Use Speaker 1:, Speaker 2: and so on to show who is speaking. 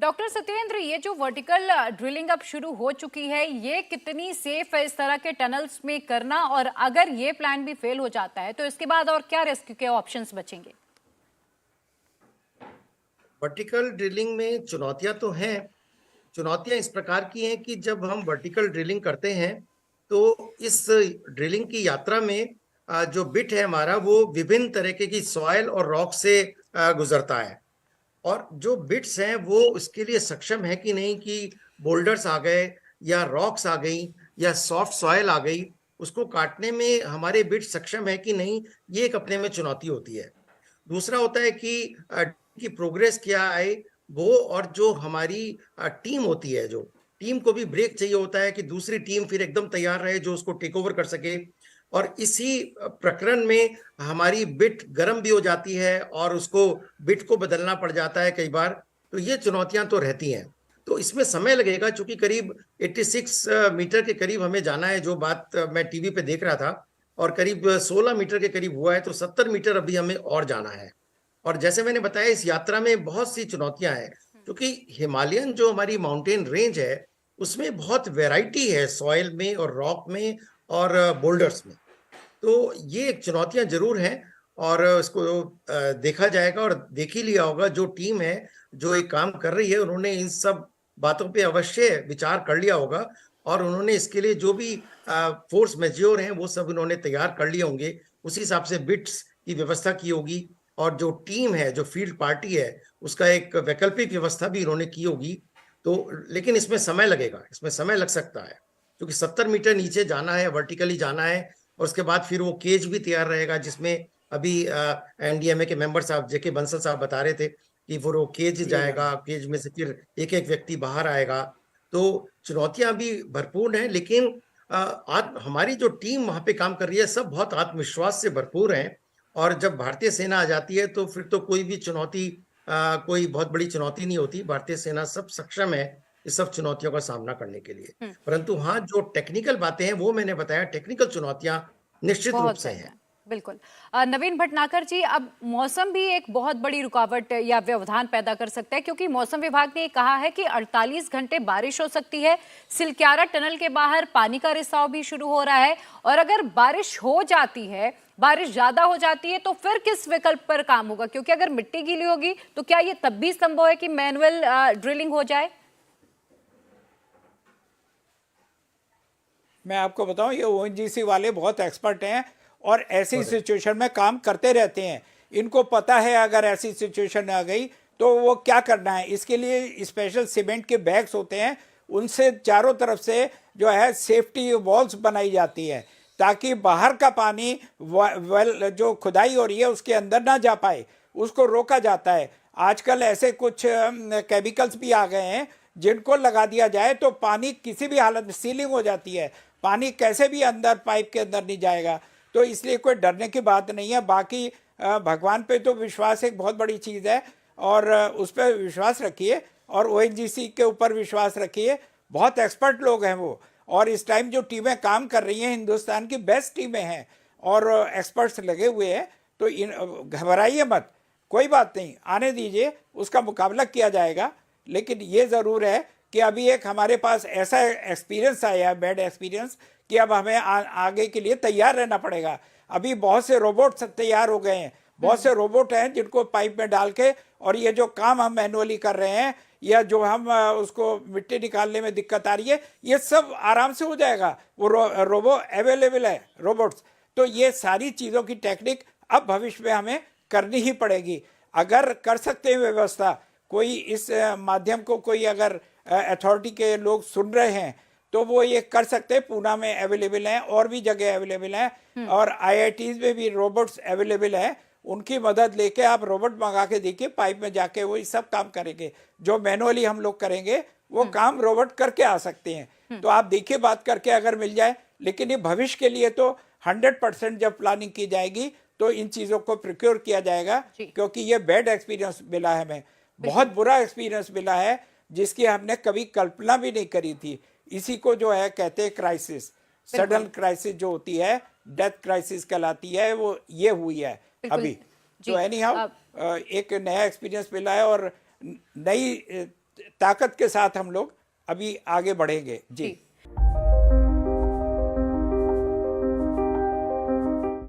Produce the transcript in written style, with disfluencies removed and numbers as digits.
Speaker 1: Doctor Satyendra, ये जो vertical drilling अब शुरू हो चुकी है, ये कितनी सेफ है इस तरह के टनल्स में करना? और अगर ये प्लान भी फेल हो जाता है तो इसके बाद और क्या रेस्क्यू के ऑप्शंस बचेंगे?
Speaker 2: वर्टिकल ड्रिलिंग में चुनौतियां तो हैं। चुनौतियां इस प्रकार की हैं कि जब हम वर्टिकल ड्रिलिंग करते हैं तो इस ड्रिलिंग की यात्रा में जो बिट है हमारा वो विभिन्न तरीके की सॉइल और रॉक से गुजरता है। और जो बिट्स हैं वो उसके लिए सक्षम है कि नहीं कि बोल्डर्स आ गए या रॉक्स आ गई या सॉफ्ट सॉइल आ गई, उसको काटने में हमारे बिट्स सक्षम है कि नहीं, ये एक अपने में चुनौती होती है। दूसरा होता है कि प्रोग्रेस क्या आए वो, और जो हमारी टीम होती है, जो टीम को भी ब्रेक चाहिए होता है कि दूसरी टीम फिर एकदम तैयार रहे जो उसको टेक ओवर कर सके। और इसी प्रकरण में हमारी बिट गर्म भी हो जाती है और उसको बिट को बदलना पड़ जाता है कई बार। तो ये चुनौतियां तो रहती हैं। तो इसमें समय लगेगा, चूंकि करीब 86 मीटर के करीब हमें जाना है, जो बात मैं टीवी पे देख रहा था, और करीब 16 मीटर के करीब हुआ है, तो 70 मीटर अभी हमें और जाना है। और जैसे मैंने बताया, इस यात्रा में बहुत सी चुनौतियां हैं, क्योंकि हिमालयन जो हमारी माउंटेन रेंज है उसमें बहुत वैरायटी है, सॉइल में और रॉक में और बोल्डर्स में। तो ये एक चुनौतियां जरूर हैं, और इसको देखा जाएगा। और देख ही लिया होगा, जो टीम है जो एक काम कर रही है, उन्होंने इन सब बातों पे अवश्य विचार कर लिया होगा, और उन्होंने इसके लिए जो भी फोर्स मेज्योर हैं वो सब उन्होंने तैयार कर लिए होंगे। उसी हिसाब से बिट्स की व्यवस्था की होगी, और जो टीम है, जो फील्ड पार्टी है, उसका एक वैकल्पिक व्यवस्था भी उन्होंने की होगी। तो लेकिन इसमें समय लगेगा, इसमें समय लग सकता है, क्योंकि 70 मीटर नीचे जाना है, वर्टिकली जाना है। और उसके बाद फिर वो केज भी तैयार रहेगा, जिसमें अभी एनडीएमए के मेंबर साहब जेके बंसल साहब बता रहे थे कि वो केज जाएगा, केज में से फिर एक एक व्यक्ति बाहर आएगा। तो चुनौतियां भी भरपूर हैं, लेकिन हमारी जो टीम वहां पे काम कर रही है, सब बहुत आत्मविश्वास से भरपूर हैं। और जब भारतीय सेना आ जाती है तो फिर तो कोई भी चुनौती कोई बहुत बड़ी चुनौती नहीं होती। भारतीय सेना सब सक्षम है इस सब चुनौतियों का सामना करने के लिए। परंतु हाँ, जो टेक्निकल बातें हैं वो मैंने बताया, टेक्निकल चुनौतियां निश्चित रूप
Speaker 1: बहुत
Speaker 2: से
Speaker 1: ज्यादा
Speaker 2: हैं।
Speaker 1: है। बिल्कुल। नवीन भटनागर जी, अब मौसम भी एक बहुत बड़ी रुकावट या व्यवधान पैदा कर सकता है, क्योंकि मौसम विभाग ने कहा है कि 48 घंटे बारिश हो सकती है। सिलक्यारा टनल के बाहर पानी का रिसाव भी शुरू हो रहा है, और अगर बारिश हो जाती है, बारिश ज्यादा हो जाती है, तो फिर किस विकल्प पर काम होगा? क्योंकि अगर मिट्टी गीली होगी तो क्या ये तब भी संभव है कि मैनुअल ड्रिलिंग हो जाए?
Speaker 3: मैं आपको बताऊं, ये ओएनजीसी वाले बहुत एक्सपर्ट हैं और ऐसी सिचुएशन में काम करते रहते हैं। इनको पता है अगर ऐसी सिचुएशन आ गई तो वो क्या करना है। इसके लिए स्पेशल सीमेंट के बैग्स होते हैं, उनसे चारों तरफ से जो है सेफ्टी वॉल्स बनाई जाती है, ताकि बाहर का पानी वेल जो खुदाई हो रही है उसके अंदर ना जा पाए, उसको रोका जाता है। आजकल ऐसे कुछ केमिकल्स भी आ गए हैं जिनको लगा दिया जाए तो पानी किसी भी हालत में सीलिंग हो जाती है, पानी कैसे भी अंदर पाइप के अंदर नहीं जाएगा। तो इसलिए कोई डरने की बात नहीं है। बाकी भगवान पे तो विश्वास एक बहुत बड़ी चीज़ है, और उस पर विश्वास रखिए और ओएनजीसी के ऊपर विश्वास रखिए। बहुत एक्सपर्ट लोग हैं वो, और इस टाइम जो टीमें काम कर रही हैं हिंदुस्तान की बेस्ट टीमें हैं और एक्सपर्ट्स लगे हुए हैं। तो घबराइए मत, कोई बात नहीं, आने दीजिए, उसका मुकाबला किया जाएगा। लेकिन ये ज़रूर है कि अभी एक हमारे पास ऐसा एक्सपीरियंस आया है, बैड एक्सपीरियंस, कि अब हमें आगे के लिए तैयार रहना पड़ेगा। अभी बहुत से रोबोट तैयार हो गए हैं, बहुत से रोबोट हैं जिनको पाइप में डाल के, और ये जो काम हम मैनुअली कर रहे हैं या जो हम उसको मिट्टी निकालने में दिक्कत आ रही है, ये सब आराम से हो जाएगा। वो रोबो अवेलेबल है, रोबोट्स। तो ये सारी चीज़ों की टेक्निक अब भविष्य में हमें करनी ही पड़ेगी। अगर कर सकते हैं व्यवस्था, कोई इस माध्यम को कोई अगर अथॉरिटी के लोग सुन रहे हैं तो वो ये कर सकते हैं। पूना में अवेलेबल हैं, और भी जगह अवेलेबल हैं, और आईआईटीज में भी रोबोट्स अवेलेबल हैं। उनकी मदद लेके आप रोबोट मंगा के देखिए, पाइप में जाके वो सब काम करेंगे जो मैनुअली हम लोग करेंगे, वो काम रोबोट करके आ सकते हैं। तो आप देखिए बात करके अगर मिल जाए। लेकिन ये भविष्य के लिए तो 100% जब प्लानिंग की जाएगी तो इन चीज़ों को प्रिक्योर किया जाएगा, क्योंकि ये बैड एक्सपीरियंस मिला है, हमें बहुत बुरा एक्सपीरियंस मिला है, जिसकी हमने कभी कल्पना भी नहीं करी थी। इसी को जो है कहते हैं क्राइसिस, सडन क्राइसिस जो होती है, डेथ क्राइसिस कहलाती है, वो ये हुई है अभी। तो एनी हाउ एक नया एक्सपीरियंस मिला है और नई ताकत के साथ हम लोग अभी आगे बढ़ेंगे जी।